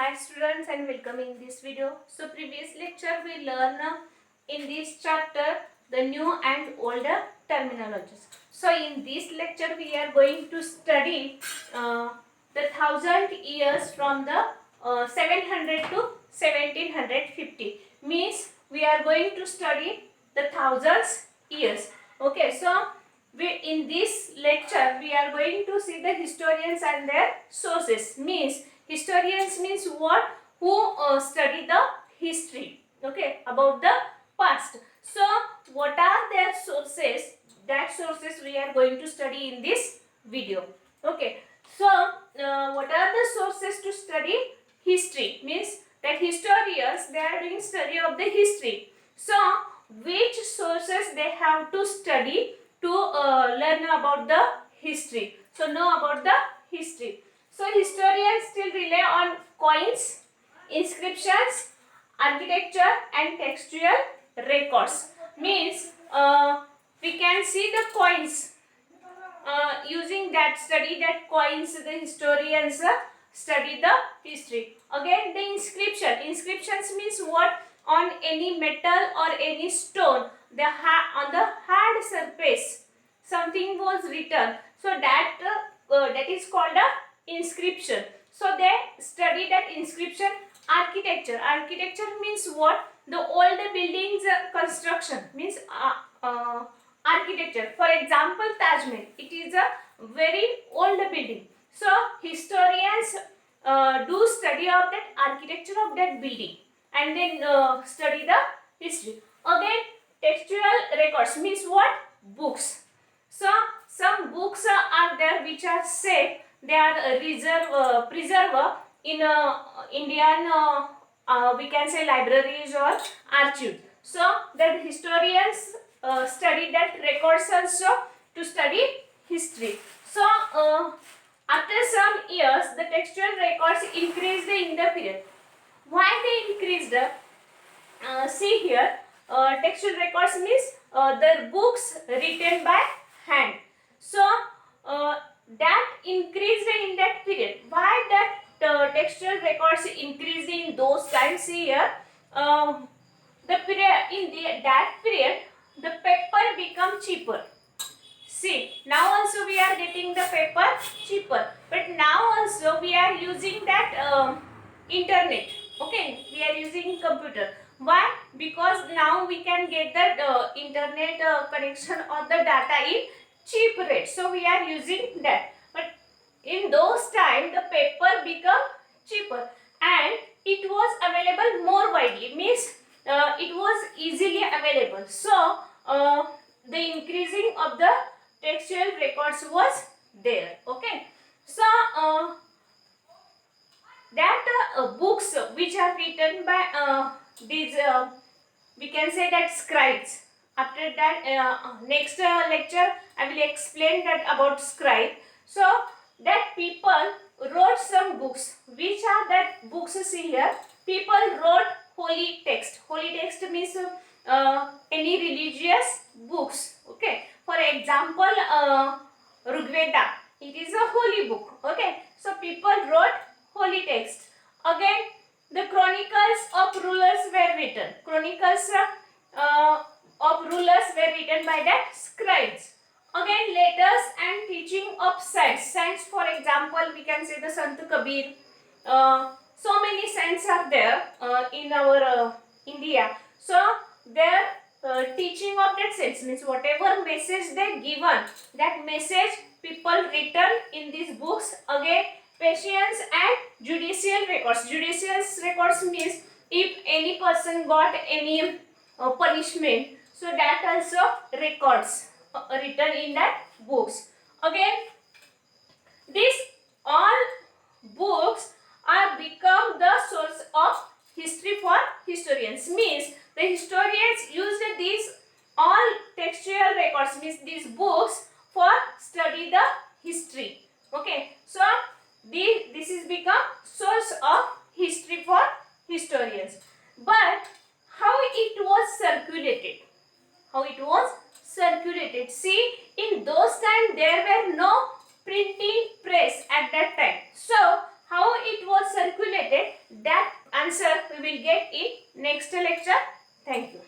Hi students and welcome in this video. So previous lecture we learn in this chapter the new and older terminologies. So in this lecture we are going to study the 1000 years from the 700 to 1750. Means we are going to study the thousands years. Okay, so in this lecture we are going to see the historians and their sources. Means historians means what? Who study the history, okay, about the past. So what are their sources? That sources we are going to study in this video. Okay, so what are the sources to study history? Means that historians, they are doing study of the history. So which sources they have to study to learn about the history? So know about the history. So historians still rely on coins, inscriptions, architecture and textual records. Means we can see the coins. Using that study that coins, the historians study the history. Again the inscriptions means what? On any metal or any stone, on the hard surface something was written, so that is called a inscription. So they study that inscription. Architecture means what? The old buildings construction means architecture. For example, Taj Mahal, it is a very old building. So historians do study of that architecture of that building and then study the history. Again textual records means what? Books. So some books are there which are said they are preserved in Indian we can say libraries or archives. So that historians study that records also to study history. So after some years the textual records increased in the period. Why they increased? See here, textual records means the books written by hand. So that increased in that period. Why that textual records increased in those times? Here, the period that period the paper become cheaper. See, now also we are getting the paper cheaper, but now also we are using that internet. Okay, we are using computer. Why? Because now we can get the internet connection or the data in cheap rate. So we are using that. But in those times the paper become cheaper and it was available more widely. Means it was easily available. So the increasing of the textual records was there. Okay, so that books which are written by these we can say that scribes. After that next lecture I will explain that about scribe. So that people wrote some books. Which are that books? See here, people wrote holy text. Holy text means any religious books. Okay, for example Rigveda, it is a holy book. Okay, so people wrote holy text. Again the chronicles of rulers were written. Chronicles of rulers were written by that scribes. Again letters and teaching of saints. Saints, for example, we can say the Sant Kabir. So many saints are there in our India. So their teaching of that saints means whatever message they given, that message people written in these books. Again patience and judicial records. Judicial records means if any person got any punishment, so that also records written in that books. Again these all books are become the source of history for historians. Means the historians used these all textual records, means these books, for study the history. Okay, so this is become source of history for historians. But how it was circulated? How it was circulated? See, in those times there were no printing press at that time. So how it was circulated? next lecture. Thank you.